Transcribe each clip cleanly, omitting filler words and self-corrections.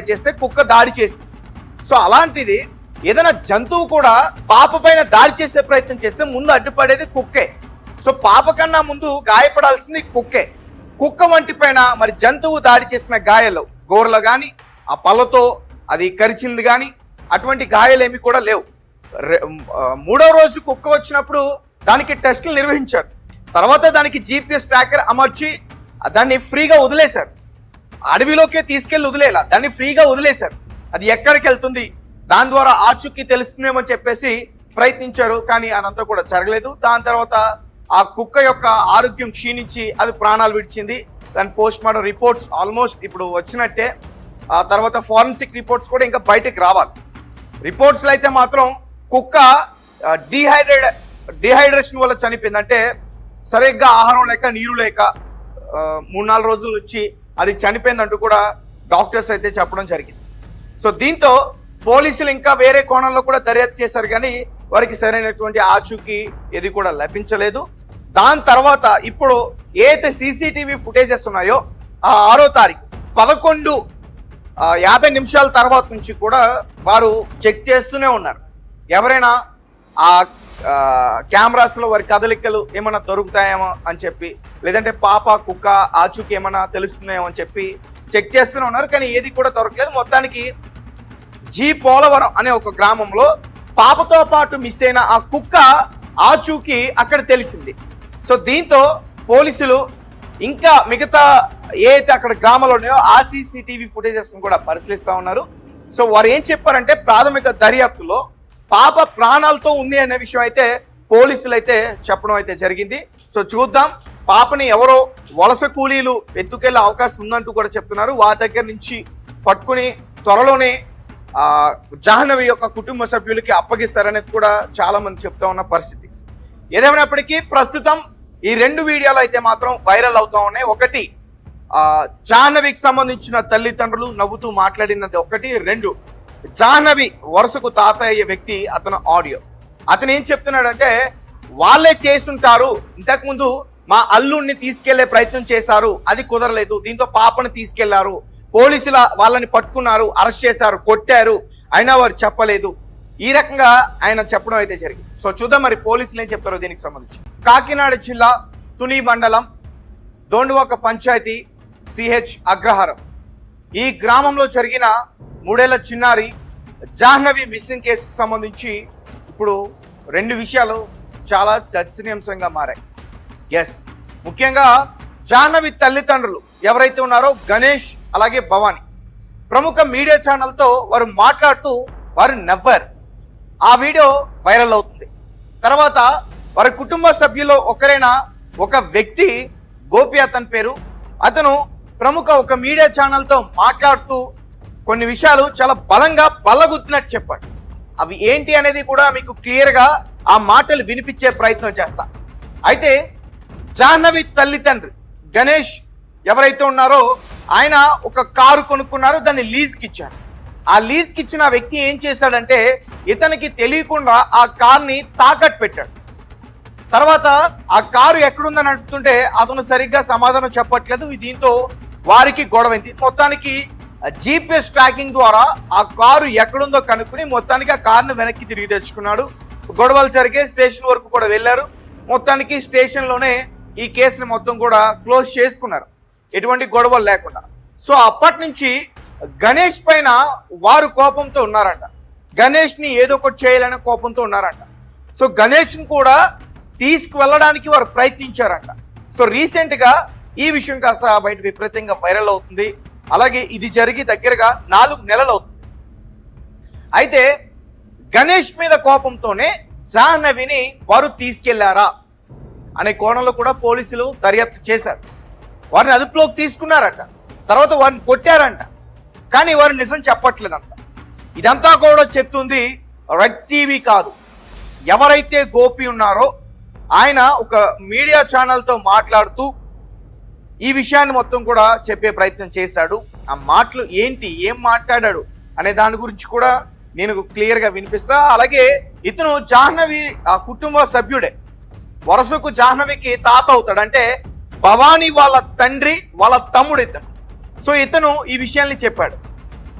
చేస్తే కుక్క దాడి చేసింది. సో అలాంటిది ఏదైనా జంతువు కూడా పాప పైన దాడి చేసే ప్రయత్నం చేస్తే ముందు అడ్డుపడేది కుక్కే. సో పాప కన్నా ముందు గాయపడాల్సింది కుక్కే. కుక్క వంటి పైన మరి జంతువు దాడి చేసిన గాయాలు గోర్లు కానీ ఆ పళ్ళతో అది కరిచింది కానీ అటువంటి గాయాలు ఏమి కూడా లేవు. మూడో రోజు కుక్క వచ్చినప్పుడు దానికి టెస్టులు నిర్వహించారు. తర్వాత దానికి GPS ట్రాకర్ అమర్చి దాన్ని ఫ్రీగా వదిలేశారు. అడవిలోకే తీసుకెళ్లి వదిలేలా దాన్ని ఫ్రీగా వదిలేశారు. అది ఎక్కడికి వెళ్తుంది దాని ద్వారా ఆచూకీ తెలుస్తుందేమో చెప్పేసి ప్రయత్నించారు, కానీ అదంతా కూడా జరగలేదు. దాని తర్వాత ఆ కుక్క యొక్క ఆరోగ్యం క్షీణించి అది ప్రాణాలు విడిచింది. దాని పోస్ట్ మార్టం రిపోర్ట్స్ ఆల్మోస్ట్ ఇప్పుడు వచ్చినట్టే. ఆ తర్వాత ఫారెన్సిక్ రిపోర్ట్స్ కూడా ఇంకా బయటకు రావాలి. రిపోర్ట్స్లో అయితే మాత్రం కుక్క డిహైడ్రేషన్ వల్ల చనిపోయింది. అంటే సరిగ్గా ఆహారం లేక నీరు లేక 3-4 రోజుల నుంచి అది చనిపోయిందంటూ కూడా డాక్టర్స్ అయితే చెప్పడం జరిగింది. సో దీంతో పోలీసులు ఇంకా వేరే కోణంలో కూడా దర్యాప్తు చేశారు, కానీ వారికి సరైనటువంటి ఆచూకీ ఏది కూడా లభించలేదు. దాని తర్వాత ఇప్పుడు ఏదైతే CCTV ఫుటేజెస్ ఉన్నాయో ఆ 6వ తారీఖు 11:50 తర్వాత నుంచి కూడా వారు చెక్ చేస్తూనే ఉన్నారు. ఎవరైనా ఆ కెమెరాస్లో వారి కదలికలు ఏమైనా దొరుకుతాయేమో అని చెప్పి, లేదంటే పాప కుక్క ఆచూకీ ఏమైనా తెలుస్తున్నాయేమో అని చెప్పి చెక్ చేస్తూనే ఉన్నారు, కానీ ఏది కూడా దొరకలేదు. మొత్తానికి పోలవరం అనే ఒక గ్రామంలో పాపతో పాటు మిస్ అయిన ఆ కుక్క ఆచూకీ అక్కడ తెలిసింది. సో దీంతో పోలీసులు ఇంకా మిగతా ఏదైతే అక్కడ గ్రామంలో ఉన్నాయో ఆ CCTV ఫుటేజెస్ కూడా పరిశీలిస్తూ ఉన్నారు. సో వారు ఏం చెప్పారంటే ప్రాథమిక దర్యాప్తులో పాప ప్రాణాలతో ఉంది అనే విషయం అయితే పోలీసులు అయితే చెప్పడం అయితే జరిగింది. సో చూద్దాం, పాపని ఎవరో వలస కూలీలు ఎత్తుకెళ్లే అవకాశం ఉందంటూ కూడా చెప్తున్నారు. వారి దగ్గర నుంచి పట్టుకుని త్వరలోనే జాహ్నవి యొక్క కుటుంబ సభ్యులకి అప్పగిస్తారనేది కూడా చాలా మంది చెప్తా ఉన్న పరిస్థితి. ఏదేమైనప్పటికీ ప్రస్తుతం ఈ 2 వీడియోలు అయితే మాత్రం వైరల్ అవుతా ఉన్నాయి. ఒకటి జాహ్నవికి సంబంధించిన తల్లిదండ్రులు నవ్వుతూ మాట్లాడినది ఒకటి, 2 జాహ్నవి వరుసకు తాత అయ్యే వ్యక్తి అతను ఆడియో. అతను ఏం చెప్తున్నాడంటే వాళ్ళే చేస్తుంటారు, ఇంతకుముందు మా అల్లుడిని తీసుకెళ్లే ప్రయత్నం చేశారు, అది కుదరలేదు, దీంతో పాపను తీసుకెళ్లారు, పోలీసుల వాళ్ళని పట్టుకున్నారు, అరెస్ట్ చేశారు, కొట్టారు, అయినా వారు చెప్పలేదు. ఈ రకంగా ఆయన చెప్పడం అయితే జరిగింది. సో చూద్దాం మరి పోలీసులు ఏం చెప్తారో దీనికి సంబంధించి. కాకినాడ జిల్లా తుని మండలం దోండువాక పంచాయతీ CH అగ్రహారం ఈ గ్రామంలో జరిగిన 3 ఏళ్ల చిన్నారి జాహ్నవి మిస్సింగ్ కేసుకు సంబంధించి ఇప్పుడు 2 విషయాలు చాలా చర్చనీయాంశంగా మారాయి. ఎస్, ముఖ్యంగా జాహ్నవి తల్లిదండ్రులు ఎవరైతే ఉన్నారో గణేష్ అలాగే భవాని ప్రముఖ మీడియా ఛానల్తో వారు మాట్లాడుతూ వారు నవ్వారు. ఆ వీడియో వైరల్ అవుతుంది. తర్వాత వారి కుటుంబ సభ్యుల్లో ఒకరైన ఒక వ్యక్తి గోపి అతని పేరు, అతను ప్రముఖ ఒక మీడియా ఛానల్తో మాట్లాడుతూ కొన్ని విషయాలు చాలా బలంగా బల్లగుద్దినట్టు చెప్పాడు. అవి ఏంటి అనేది కూడా మీకు క్లియర్గా ఆ మాటలు వినిపించే ప్రయత్నం చేస్తా. అయితే జాహ్నవి తల్లిదండ్రి గణేష్ ఎవరైతే ఉన్నారో ఆయన ఒక కారు కొనుక్కున్నారు, దాన్ని లీజ్కి ఇచ్చారు. ఆ లీజ్కి ఇచ్చిన వ్యక్తి ఏం చేశాడంటే ఇతనికి తెలియకుండా ఆ కార్ని తాకట్టు పెట్టాడు. తర్వాత ఆ కారు ఎక్కడుందని అడుగుతుంటే అతను సరిగ్గా సమాధానం చెప్పట్లేదు. దీంతో వారికి గొడవైంది. మొత్తానికి GPS ట్రాకింగ్ ద్వారా ఆ కారు ఎక్కడుందో కనుక్కుని మొత్తానికి ఆ కారును వెనక్కి తిరిగి తెచ్చుకున్నాడు. గొడవలు జరిగే స్టేషన్ వరకు కూడా వెళ్ళారు. మొత్తానికి స్టేషన్లోనే ఈ కేసుని మొత్తం కూడా క్లోజ్ చేసుకున్నారు, ఎటువంటి గొడవలు లేకుండా. సో అప్పటి నుంచి గణేష్ పైన వారు కోపంతో ఉన్నారంట. గణేష్ని ఏదో ఒకటి చేయాలనే కోపంతో ఉన్నారంట. సో గణేష్ని కూడా తీసుకువెళ్ళడానికి వారు ప్రయత్నించారంట. సో రీసెంట్గా ఈ విషయం కాస్త బయట విపరీతంగా వైరల్ అవుతుంది. అలాగే ఇది జరిగి దగ్గరగా 4 నెలలు అవుతుంది. అయితే గణేష్ మీద కోపంతోనే జాహ్నవిని వారు తీసుకెళ్లారా అనే కోణంలో కూడా పోలీసులు దర్యాప్తు చేశారు. వారిని అదుపులోకి తీసుకున్నారట, తర్వాత వారిని కొట్టారంట, కానీ వారు నిజం చెప్పట్లేదంట. ఇదంతా కూడా చెప్తుంది రెడ్ టీవీ కాదు. ఎవరైతే గోపి ఉన్నారో ఆయన ఒక మీడియా ఛానల్తో మాట్లాడుతూ ఈ విషయాన్ని మొత్తం కూడా చెప్పే ప్రయత్నం చేశాడు. ఆ మాటలు ఏంటి, ఏం మాట్లాడాడు అనే దాని గురించి కూడా నేను క్లియర్గా వినిపిస్తా. అలాగే ఇతను జాహ్నవి ఆ కుటుంబ సభ్యుడే, వరుసకు జాహ్నవికి తాత అవుతాడు. అంటే భవానీ వాళ్ళ తండ్రి వాళ్ళ తమ్ముడు ఇతను. సో ఇతను ఈ విషయాన్ని చెప్పాడు.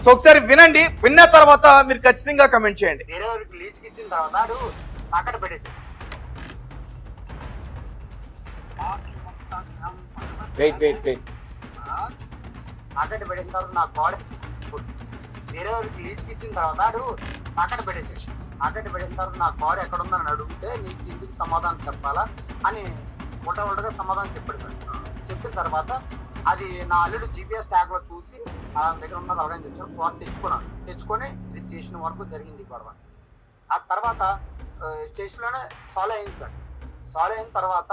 సో ఒకసారి వినండి, విన్న తర్వాత మీరు ఖచ్చితంగా కమెంట్ చేయండి. వేరే వారికి లీజ్కి ఇచ్చిన తర్వాత వాడు అక్కడ పెట్టేశాడు. అక్కడ పెట్టేసిన తర్వాత నా బాడీ వేరే వారికి లీజ్కి ఇచ్చిన తర్వాత వాడు అక్కడ పెట్టేశాడు. అక్కడ పెట్టేసిన తర్వాత నా బాడీ ఎక్కడ ఉందని అడిగితే నీకు ఇందుకు సమాధానం చెప్పాలా అని ఉల్టగా సమాధానం చెప్పాడు సార్. చెప్పిన తర్వాత అది నా అల్లుడు GPS ట్యాగ్లో చూసి ఆ దగ్గర ఉన్నది అలాగని చెప్పాను. ఫోన్ తెచ్చుకొని ఇది స్టేషన్ వరకు జరిగింది గొడవ. ఆ తర్వాత స్టేషన్లోనే సాల్వ్ అయింది సార్. సాల్వ్ అయిన తర్వాత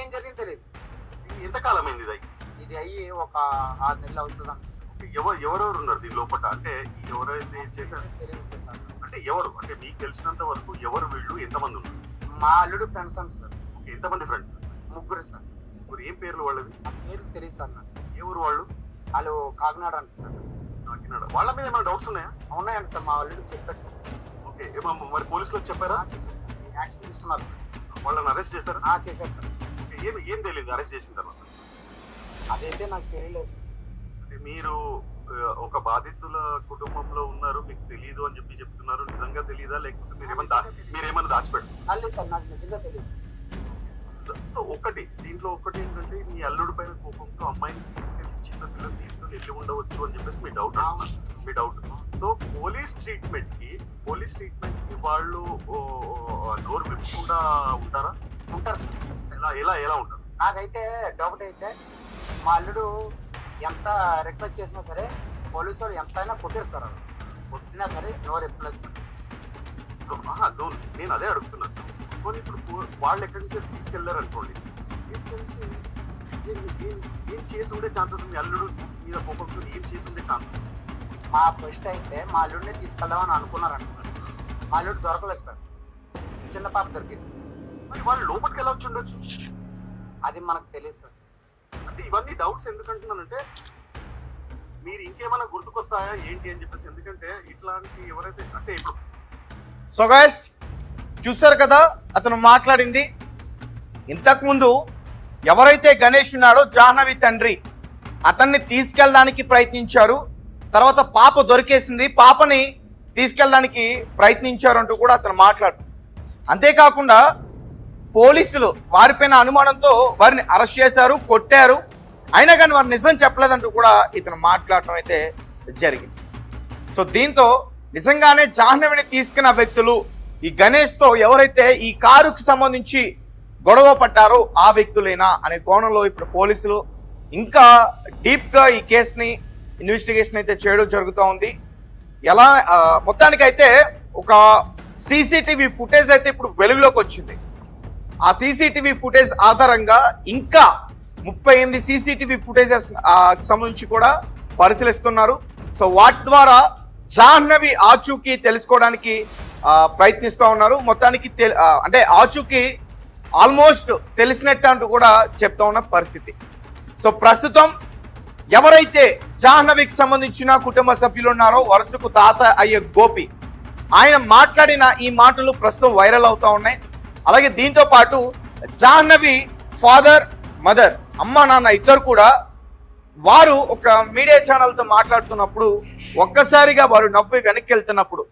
ఏం జరిగింది తెలియదు. ఎంతకాలం అయింది ఇది అయ్యి ఒక 6 నెలలు అవుతుంది అనిపిస్తుంది. ఎవరెవరు ఉన్నారు దీని లోపల? అంటే ఎవరైతే చేశారు తెలియదు సార్. అంటే ఎవరు, అంటే మీకు తెలిసినంత వరకు ఎవరు వీళ్ళు, ఎంతమంది ఉన్నారు? మా అల్లుడు ఫ్రెండ్స్ అండి సార్. ఎంతమంది ఫ్రెండ్స్? 3 సార్. ఏం పేర్లు వాళ్ళవి? ఆ పేర్లు తెలియదు సార్ నాకు. ఎవరు వాళ్ళు? వాళ్ళు కాకినాడ అంట సార్. కాకినాడ. వాళ్ళ మీద ఏమైనా డౌట్స్ ఉన్నాయా? ఉన్నాయండి సార్. మా అల్లుడు చెప్పాడు సార్. ఓకే, మరి పోలీసులకు చెప్పారా? యాక్షన్ తీసుకున్నారు సార్. వాళ్ళని అరెస్ట్ చేశారా? చేశారు సార్. ఏం తెలియదు అరెస్ట్ చేసిన తర్వాత? అదైతే నాకు తెలియలేదు సార్. అంటే మీరు ఒక బాధితుల కుటుంబంలో ఉన్నారు, మీకు తెలియదు అని చెప్పి చెప్తున్నారు. నిజంగా తెలియదా, లేకపోతే మీరేమన్నా దాచిపెట్టారు? లేదు సార్, నాకు నిజంగా తెలియదు సార్. సో దీంట్లో ఒకటి ఏంటంటే, మీ అల్లుడి పైన కోపంతో అమ్మాయిని తీసుకెళ్ళి, చిన్న పిల్లలు తీసుకెళ్ళి వెళ్ళి ఉండవచ్చు అని చెప్పేసి మీ డౌట్. సో పోలీస్ ట్రీట్మెంట్ కి వాళ్ళు నోరు విప్పకుండా ఉంటారా? ఉంటారు సార్. ఎలా ఉంటారు? నాకైతే డౌట్ అయితే, మా అల్లుడు ఎంత రిక్వెస్ట్ చేసినా సరే పోలీసు వాళ్ళు ఎంతైనా కొట్టేస్తారు. కొట్టినా సరే నోరు ఎప్పలేదు సార్. నేను అదే అడుగుతున్నాను. ఇప్పుడు వాళ్ళు ఎక్కడి నుంచి తీసుకెళ్లారు అనుకోండి, తీసుకెళ్తే ఏం చేసి ఉండే ఛాన్సెస్ ఉంది? అల్లుడు మీద కోపంతో ఏం చేసి ఉండే ఛాన్సెస్ ఉంది? మా ఫస్ట్ అయితే మా అల్లుడిని తీసుకెళ్దామని అనుకున్నారంట సార్. మా అల్లుడు దొరకలేదు సార్. చిన్న పాప దొరికేసింది. మరి వాళ్ళు లోపలికి ఎలా వచ్చి ఉండొచ్చు? అది మనకు తెలియదు సార్. అంటే ఇవన్నీ డౌట్స్ ఎందుకంటున్నానంటే, మీరు ఇంకేమైనా గుర్తుకొస్తాయా ఏంటి అని చెప్పేసి. ఎందుకంటే ఇట్లాంటి ఎవరైతే అంటే ఇప్పుడు సో గైస్ చూసారు కదా అతను మాట్లాడింది. ఇంతకుముందు ఎవరైతే గణేష్ ఉన్నాడో జాహ్నవి తండ్రి, అతన్ని తీసుకెళ్ళడానికి ప్రయత్నించారు. తర్వాత పాప దొరికేసింది, పాపని తీసుకెళ్ళడానికి ప్రయత్నించారు అంటూ కూడా అతను మాట్లాడు. అంతేకాకుండా పోలీసులు వారిపైన అనుమానంతో వారిని అరెస్ట్ చేశారు, కొట్టారు. అయినా కానీ వారు నిజం చెప్పలేదంటూ కూడా ఇతను మాట్లాడటం అయితే జరిగింది. సో దీంతో నిజంగానే జాహ్నవిని తీసుకున్న వ్యక్తులు ఈ గణేష్తో ఎవరైతే ఈ కారుకు సంబంధించి గొడవ పడ్డారో ఆ వ్యక్తులేనా అనే కోణంలో ఇప్పుడు పోలీసులు ఇంకా డీప్గా ఈ కేసుని ఇన్వెస్టిగేషన్ అయితే చేయడం జరుగుతూ ఉంది. ఎలా మొత్తానికైతే ఒక సీసీటీవీ ఫుటేజ్ అయితే ఇప్పుడు వెలుగులోకి వచ్చింది. ఆ సీసీటీవీ ఫుటేజ్ ఆధారంగా ఇంకా 38 సీసీటీవీ ఫుటేజెస్ సంబంధించి కూడా పరిశీలిస్తున్నారు. సో వాటి ద్వారా జాహ్నవి ఆచూకీ తెలుసుకోవడానికి ప్రయత్నిస్తూ ఉన్నారు. మొత్తానికి అంటే ఆచూకీ ఆల్మోస్ట్ తెలిసినట్టు అంటూ కూడా చెప్తా ఉన్న పరిస్థితి. సో ప్రస్తుతం ఎవరైతే జాహ్నవికి సంబంధించిన కుటుంబ సభ్యులు ఉన్నారో, వరుసకు తాత అయ్యే గోపి, ఆయన మాట్లాడిన ఈ మాటలు ప్రస్తుతం వైరల్ అవుతా ఉన్నాయి. అలాగే దీంతో పాటు జాహ్నవి ఫాదర్, మదర్, అమ్మ నాన్న ఇద్దరు కూడా వారు ఒక మీడియా ఛానల్తో మాట్లాడుతున్నప్పుడు ఒక్కసారిగా వారు నవ్వి వెనక్కి వెళ్తున్నప్పుడు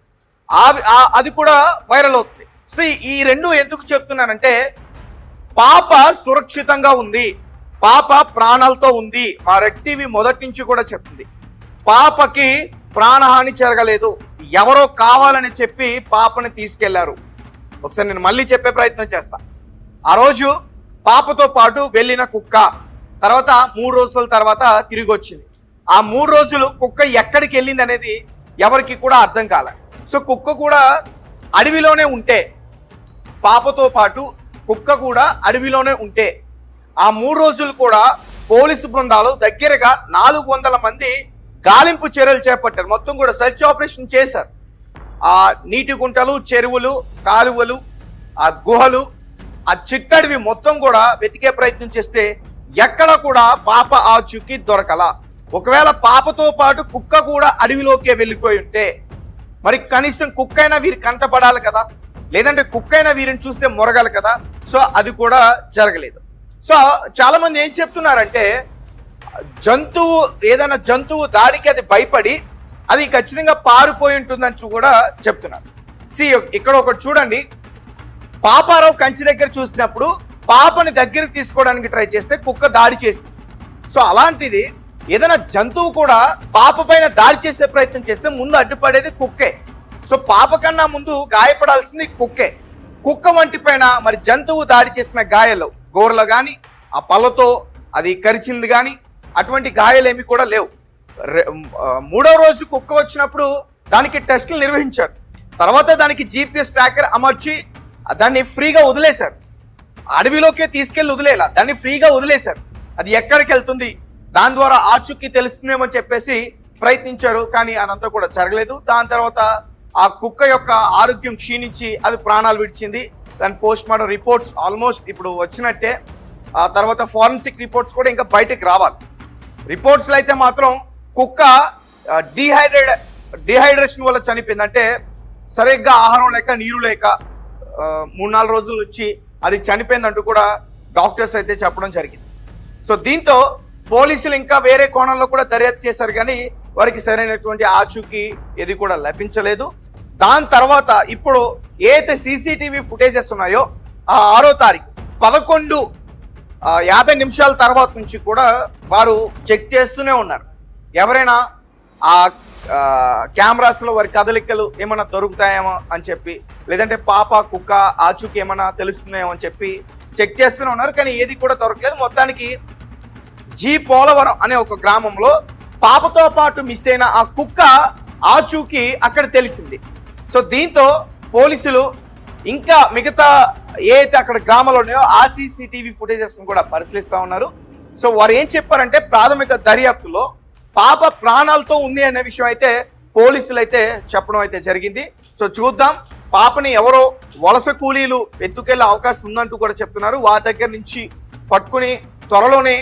అది కూడా వైరల్ అవుతుంది. సో ఈ రెండు ఎందుకు చెప్తున్నానంటే, పాప సురక్షితంగా ఉంది, పాప ప్రాణాలతో ఉంది. మా రెడ్ టీవీ మొదటి నుంచి కూడా చెప్తుంది, పాపకి ప్రాణహాని జరగలేదు, ఎవరో కావాలని చెప్పి పాపని తీసుకెళ్లారు. ఒకసారి నేను మళ్ళీ చెప్పే ప్రయత్నం చేస్తా. ఆ రోజు పాపతో పాటు వెళ్ళిన కుక్క తర్వాత 3 రోజుల తర్వాత తిరిగి వచ్చింది. ఆ 3 రోజులు కుక్క ఎక్కడికి వెళ్ళింది అనేది ఎవరికి కూడా అర్థం కాలే. సో కుక్క కూడా అడవిలోనే ఉంటే, పాపతో పాటు కుక్క కూడా అడవిలోనే ఉంటే, ఆ 3 రోజులు కూడా పోలీసు బృందాలు దగ్గరగా 400 మంది గాలింపు చర్యలు చేపట్టారు. మొత్తం కూడా సెర్చ్ ఆపరేషన్ చేశారు. ఆ నీటి గుంటలు, చెరువులు, కాలువలు, ఆ గుహలు, ఆ చిట్టడివి మొత్తం కూడా వెతికే ప్రయత్నం చేస్తే ఎక్కడ కూడా పాప ఆచూకీ దొరకలా. ఒకవేళ పాపతో పాటు కుక్క కూడా అడవిలోకే వెళ్ళిపోయి ఉంటే మరి కనీసం కుక్క అయినా వీరి కంటపడాలి కదా, లేదంటే కుక్క అయినా వీరిని చూస్తే మొరగాలి కదా. సో అది కూడా జరగలేదు. సో చాలా మంది ఏం చెప్తున్నారంటే, ఏదైనా జంతువు దాడికి అది భయపడి అది ఖచ్చితంగా పారిపోయి ఉంటుందని కూడా చెప్తున్నారు. ఇక్కడ ఒకటి చూడండి, పాపారావు కంచి దగ్గర చూసినప్పుడు పాపని దగ్గరికి తీసుకోవడానికి ట్రై చేస్తే కుక్క దాడి చేసింది. సో అలాంటిది ఏదైనా జంతువు కూడా పాప పైన దాడి చేసే ప్రయత్నం చేస్తే ముందు అడ్డుపడేది కుక్కే. సో పాప కన్నా ముందు గాయపడాల్సింది కుక్కే. కుక్క వంటి పైన మరి జంతువు దాడి చేసిన గాయాలు గోర్లు కానీ ఆ పళ్ళతో అది కరిచింది కానీ అటువంటి గాయాలేమి కూడా లేవు. 3వ రోజు కుక్క వచ్చినప్పుడు దానికి టెస్టులు నిర్వహించారు. తర్వాత దానికి GPS ట్రాకర్ అమర్చి దాన్ని ఫ్రీగా వదిలేశారు. అడవిలోకే తీసుకెళ్లి వదిలేలా, దాన్ని ఫ్రీగా వదిలేశారు. అది ఎక్కడికి వెళ్తుంది, దాని ద్వారా ఆచూకీ తెలుస్తుందేమో చెప్పేసి ప్రయత్నించారు, కానీ అదంతా కూడా జరగలేదు. దాని తర్వాత ఆ కుక్క యొక్క ఆరోగ్యం క్షీణించి అది ప్రాణాలు విడిచింది. దాని పోస్ట్ మార్టం రిపోర్ట్స్ ఆల్మోస్ట్ ఇప్పుడు వచ్చినట్టే. ఆ తర్వాత ఫారెన్సిక్ రిపోర్ట్స్ కూడా ఇంకా బయటకు రావాలి. రిపోర్ట్స్లో అయితే మాత్రం కుక్క డిహైడ్రేషన్ వల్ల చనిపోయింది. అంటే సరిగ్గా ఆహారం లేక నీరు లేక 3-4 రోజుల నుంచి అది చనిపోయిందంటూ కూడా డాక్టర్స్ అయితే చెప్పడం జరిగింది. సో దీంతో పోలీసులు ఇంకా వేరే కోణంలో కూడా దర్యాప్తు చేశారు, కానీ వారికి సరైనటువంటి ఆచూకీ ఏది కూడా లభించలేదు. దాని తర్వాత ఇప్పుడు ఏదైతే CCTV ఫుటేజెస్ ఉన్నాయో ఆ 6వ తారీఖు 11:50 తర్వాత నుంచి కూడా వారు చెక్ చేస్తూనే ఉన్నారు. ఎవరైనా ఆ కెమెరాస్లో వారి కదలికలు ఏమైనా దొరుకుతాయేమో అని చెప్పి, లేదంటే పాప కుక్క ఆచూకీ ఏమైనా తెలుస్తుందేమో అని చెప్పి చెక్ చేస్తూనే ఉన్నారు, కానీ ఏది కూడా దొరకలేదు. మొత్తానికి పోలవరం అనే ఒక గ్రామంలో పాపతో పాటు మిస్ అయిన ఆ కుక్క ఆచూకీ అక్కడ తెలిసింది. సో దీంతో పోలీసులు ఇంకా మిగతా ఏదైతే అక్కడ గ్రామాలు ఉన్నాయో ఆ CCTV ఫుటేజెస్ కూడా పరిశీలిస్తూ ఉన్నారు. సో వారు ఏం చెప్పారంటే ప్రాథమిక దర్యాప్తులో పాప ప్రాణాలతో ఉంది అనే విషయం అయితే పోలీసులు అయితే చెప్పడం అయితే జరిగింది. సో చూద్దాం, పాపని ఎవరో వలస కూలీలు ఎత్తుకెళ్లే అవకాశం ఉందంటూ కూడా చెప్తున్నారు. వారి దగ్గర నుంచి పట్టుకుని త్వరలోనే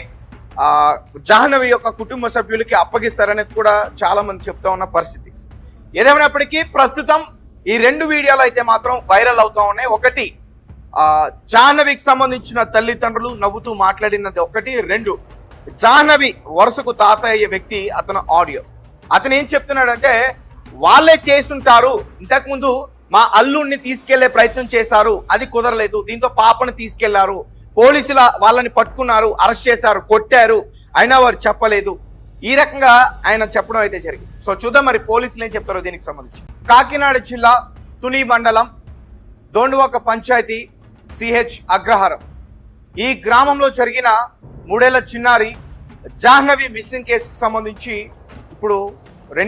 జాహ్నవి యొక్క కుటుంబ సభ్యులకి అప్పగిస్తారనేది కూడా చాలా మంది చెప్తా ఉన్న పరిస్థితి. ఏదేమైనప్పటికీ ప్రస్తుతం ఈ 2 వీడియోలు అయితే మాత్రం వైరల్ అవుతా ఉన్నాయి. ఒకటి జాహ్నవికి సంబంధించిన తల్లిదండ్రులు నవ్వుతూ మాట్లాడినది ఒకటి, 2 జాహ్నవి వరుసకు తాతయ్య అయ్యే వ్యక్తి అతను ఆడియో. అతను ఏం చెప్తున్నాడంటే వాళ్ళే చేసుంటారు, ఇంతకుముందు మా అల్లుడిని తీసుకెళ్లే ప్రయత్నం చేశారు, అది కుదరలేదు, దీంతో పాపను తీసుకెళ్లారు, పోలీసుల వాళ్ళని పట్టుకున్నారు, అరెస్ట్ చేశారు, కొట్టారు, అయినా వారు చెప్పలేదు. ఈ రకంగా ఆయన చెప్పడం అయితే జరిగింది. సో చూద్దాం మరి పోలీసులు ఏం చెప్తారో దీనికి సంబంధించి. కాకినాడ జిల్లా తుని మండలం దోండువాక పంచాయతీ CH అగ్రహారం ఈ గ్రామంలో జరిగిన 3 ఏళ్ల చిన్నారి జాహ్నవి మిస్సింగ్ కేసుకు సంబంధించి ఇప్పుడు 2